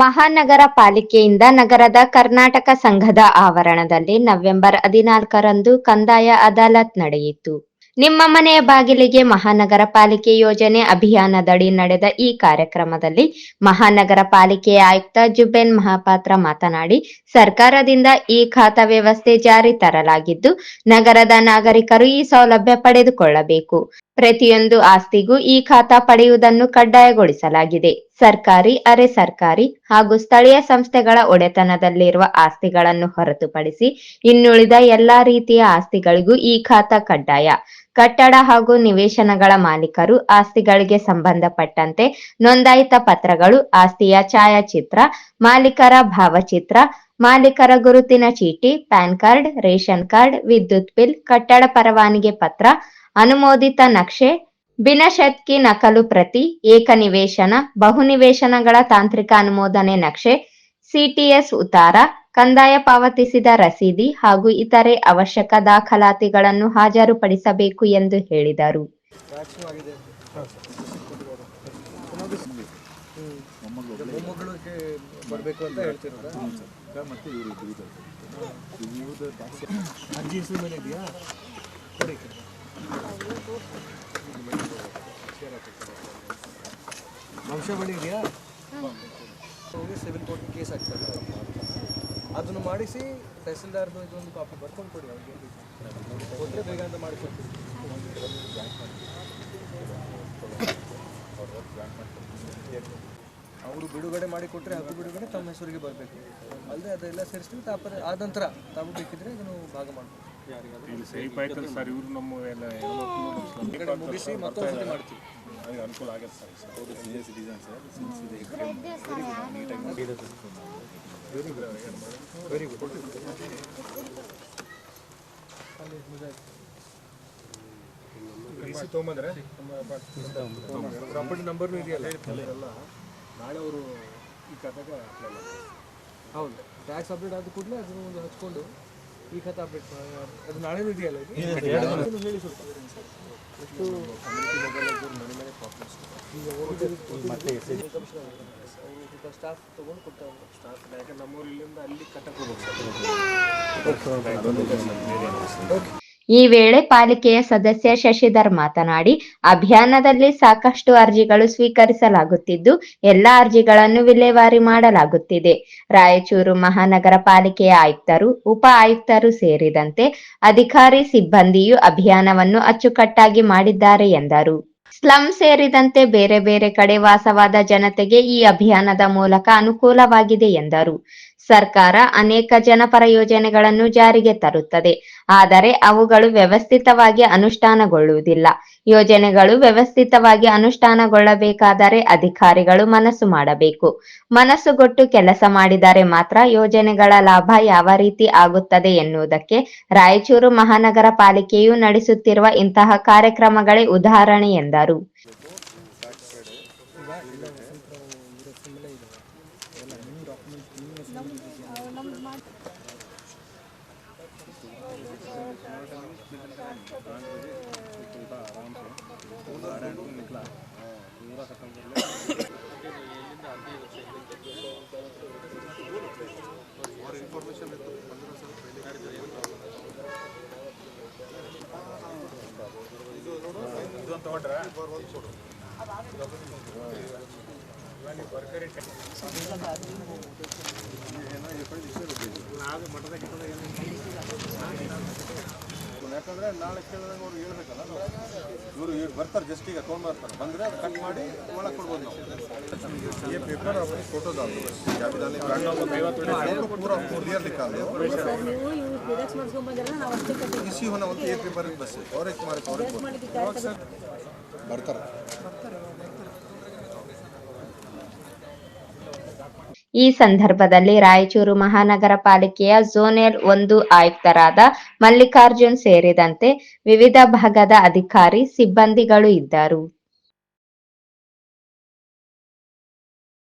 ಮಹಾನಗರ ಪಾಲಿಕೆಯಿಂದ ನಗರದ ಕರ್ನಾಟಕ ಸಂಘದ ಆವರಣದಲ್ಲಿ ನವೆಂಬರ್ 14ರಂದು ಕಂದಾಯ ಅದಾಲತ್ ನಡೆಯಿತು. ನಿಮ್ಮ ಮನೆಯ ಬಾಗಿಲಿಗೆ ಮಹಾನಗರ ಪಾಲಿಕೆ ಯೋಜನೆ ಅಭಿಯಾನದಡಿ ನಡೆದ ಈ ಕಾರ್ಯಕ್ರಮದಲ್ಲಿ ಮಹಾನಗರ ಪಾಲಿಕೆಯ ಆಯುಕ್ತ ಜುಬೇಲ್ ಮಹಾಪಾತ್ರ ಮಾತನಾಡಿ, ಸರ್ಕಾರದಿಂದ ಈ ಖಾತಾ ವ್ಯವಸ್ಥೆ ಜಾರಿ ತರಲಾಗಿದ್ದು, ನಗರದ ನಾಗರಿಕರು ಈ ಸೌಲಭ್ಯ ಪಡೆದುಕೊಳ್ಳಬೇಕು. ಪ್ರತಿಯೊಂದು ಆಸ್ತಿಗೂ ಈ ಖಾತಾ ಪಡೆಯುವುದನ್ನು ಕಡ್ಡಾಯಗೊಳಿಸಲಾಗಿದೆ. ಸರ್ಕಾರಿ, ಅರೆ ಸರ್ಕಾರಿ ಹಾಗೂ ಸ್ಥಳೀಯ ಸಂಸ್ಥೆಗಳ ಒಡೆತನದಲ್ಲಿರುವ ಆಸ್ತಿಗಳನ್ನು ಹೊರತುಪಡಿಸಿ ಇನ್ನುಳಿದ ಎಲ್ಲಾ ರೀತಿಯ ಆಸ್ತಿಗಳಿಗೂ ಈ ಖಾತಾ ಕಡ್ಡಾಯ. ಕಟ್ಟಡ ಹಾಗೂ ನಿವೇಶನಗಳ ಮಾಲೀಕರು ಆಸ್ತಿಗಳಿಗೆ ಸಂಬಂಧಪಟ್ಟಂತೆ ನೋಂದಾಯಿತ ಪತ್ರಗಳು, ಆಸ್ತಿಯ ಛಾಯಾಚಿತ್ರ, ಮಾಲೀಕರ ಭಾವಚಿತ್ರ, ಮಾಲೀಕರ ಗುರುತಿನ ಚೀಟಿ, ಪ್ಯಾನ್ ಕಾರ್ಡ್, ರೇಷನ್ ಕಾರ್ಡ್, ವಿದ್ಯುತ್ ಬಿಲ್, ಕಟ್ಟಡ ಪರವಾನಗಿ ಪತ್ರ, ಅನುಮೋದಿತ ನಕ್ಷೆ, ಬಿನಶರ್ತಿ ನಕಲು ಪ್ರತಿ, ಏಕ ನಿವೇಶನ, ಬಹು ನಿವೇಶನಗಳ ತಾಂತ್ರಿಕ ಅನುಮೋದನೆ ನಕ್ಷೆ, ಸಿಟಿಎಸ್ ಉತ್ತಾರ, ಕಂದಾಯ ಪಾವತಿಸಿದ ರಸೀದಿ ಹಾಗೂ ಇತರೆ ಅವಶ್ಯಕ ದಾಖಲಾತಿಗಳನ್ನು ಹಾಜರುಪಡಿಸಬೇಕು ಎಂದು ಹೇಳಿದರು. ಸಿವಿಲ್ ಕೋರ್ಟ್ ಕೇಸ್ ಆಗ್ತದೆ, ಅದನ್ನು ಮಾಡಿಸಿ ತಹಸೀಲ್ದಾರ್ದು ಇದೊಂದು ಕಾಪಿ ಬರ್ಕೊಂಡು ಕೊಡಿ, ಅವ್ರಿಗೆ ಕೊಟ್ಟರೆ ಬೇಗ ಅಂತ ಮಾಡಿಕೊಡ್ತೀವಿ. ಅವರು ಬಿಡುಗಡೆ ಮಾಡಿ ಕೊಟ್ಟರೆ ಅದು ಬಿಡುಗಡೆ ತಮ್ಮ ಹೆಸರಿಗೆ ಬರಬೇಕು. ಅಲ್ಲದೆ ಅದೆಲ್ಲ ಸೇರಿಸ್ತೀವಿ. ತಾಪರೆ ಆದ ನಂತರ ತಾವು ಬೇಕಿದ್ರೆ ಅದನ್ನು ಭಾಗ ಮಾಡ್ತೀವಿ. ಮುಗಿಸಿ ಮತ್ತೊಂದು ಮಾಡ್ತೀವಿ. ಅನುಕೂಲ ಆಗುತ್ತೆ sir. Senior citizens very good. ತೊಗೊಂಬಂದ್ರೆ ಪ್ರಾಪರ್ಟಿ ನಂಬರ್ನು ಇದೆಯಲ್ಲ, ನಾಳೆ ಅವರು ಈ ಖಾತೆಗೆ ಹೌದು ಟ್ಯಾಕ್ಸ್ ಅಪ್ಡೇಟ್ ಆದ ಕೂಡಲೇ ಅದನ್ನು ಒಂದು ಹಚ್ಕೊಂಡು ಈ ಖಾತೆ ಅಪ್ಡೇಟ್ ಅದು ನಾಳೆನೂ ಇದೆಯಲ್ಲ, ಹೇಳಿ ಸ್ವಲ್ಪ ಎಷ್ಟು ಸ್ಟಾಫ್ ತೊಗೊಂಡು ಕೊಡ್ತಾರೆ. ಸ್ಟಾಫ್ ಯಾಕಂದ್ರೆ ನಮ್ಮೂರು ಇಲ್ಲಿಂದ ಅಲ್ಲಿ ಕಟ್ಟಕ್ಕೆ ಹೋಗ್ಬೇಕು. ಈ ವೇಳೆ ಪಾಲಿಕೆಯ ಸದಸ್ಯ ಶಶಿಧರ್ ಮಾತನಾಡಿ, ಅಭಿಯಾನದಲ್ಲಿ ಸಾಕಷ್ಟು ಅರ್ಜಿಗಳು ಸ್ವೀಕರಿಸಲಾಗುತ್ತಿದ್ದು, ಎಲ್ಲ ಅರ್ಜಿಗಳನ್ನು ವಿಲೇವಾರಿ ಮಾಡಲಾಗುತ್ತಿದೆ. ರಾಯಚೂರು ಮಹಾನಗರ ಪಾಲಿಕೆಯ ಆಯುಕ್ತರು, ಉಪ ಆಯುಕ್ತರು ಸೇರಿದಂತೆ ಅಧಿಕಾರಿ ಸಿಬ್ಬಂದಿಯು ಅಭಿಯಾನವನ್ನು ಅಚ್ಚುಕಟ್ಟಾಗಿ ಮಾಡಿದ್ದಾರೆ ಎಂದರು. ಸ್ಲಂ ಸೇರಿದಂತೆ ಬೇರೆ ಬೇರೆ ಕಡೆ ವಾಸವಾದ ಜನತೆಗೆ ಈ ಅಭಿಯಾನದ ಮೂಲಕ ಅನುಕೂಲವಾಗಿದೆ ಎಂದರು. ಸರ್ಕಾರ ಅನೇಕ ಜನಪರ ಯೋಜನೆಗಳನ್ನು ಜಾರಿಗೆ ತರುತ್ತದೆ, ಆದರೆ ಅವುಗಳು ವ್ಯವಸ್ಥಿತವಾಗಿ ಅನುಷ್ಠಾನಗೊಳ್ಳುವುದಿಲ್ಲ. ಯೋಜನೆಗಳು ವ್ಯವಸ್ಥಿತವಾಗಿ ಅನುಷ್ಠಾನಗೊಳ್ಳಬೇಕಾದರೆ ಅಧಿಕಾರಿಗಳು ಮನಸ್ಸು ಮಾಡಬೇಕು. ಮನಸ್ಸುಗೊಟ್ಟು ಕೆಲಸ ಮಾಡಿದರೆ ಮಾತ್ರ ಯೋಜನೆಗಳ ಲಾಭ ಯಾವ ರೀತಿ ಆಗುತ್ತದೆ ಎನ್ನುವುದಕ್ಕೆ ರಾಯಚೂರು ಮಹಾನಗರ ಪಾಲಿಕೆಯು ನಡೆಸುತ್ತಿರುವ ಇಂತಹ ಕಾರ್ಯಕ್ರಮಗಳೇ ಉದಾಹರಣೆ ಎಂದರು. ಯಾಕಂದ್ರೆ ನಾಳೆ ಕೇಳಿದಾಗ ಅವ್ರು ಹೇಳ್ಬೇಕಲ್ಲ, ಇವರು ಬರ್ತಾರೆ, ಜಸ್ಟ್ ಈಗ ತೊಗೊಂಡು ಬರ್ತಾರೆ, ಬಂದರೆ ಅದು ಕಟ್ ಮಾಡಿ ಒಳಗೆ ಕೊಡ್ಬೋದು ನಾವು. ये पेपर अपने फोटो डाल दो, पूरा क्लियर दिखा दो. इसी होना होता है पेपर बस और एक मार्क और ಬರ್ತಾರೆ. ಈ ಸಂದರ್ಭದಲ್ಲಿ ರಾಯಚೂರು ಮಹಾನಗರ ಪಾಲಿಕೆಯ ಝೋನ್ 1 ಆಯುಕ್ತರಾದ ಮಲ್ಲಿಕಾರ್ಜುನ್ ಸೇರಿದಂತೆ ವಿವಿಧ ಭಾಗದ ಅಧಿಕಾರಿ ಸಿಬ್ಬಂದಿಗಳು ಇದ್ದರು.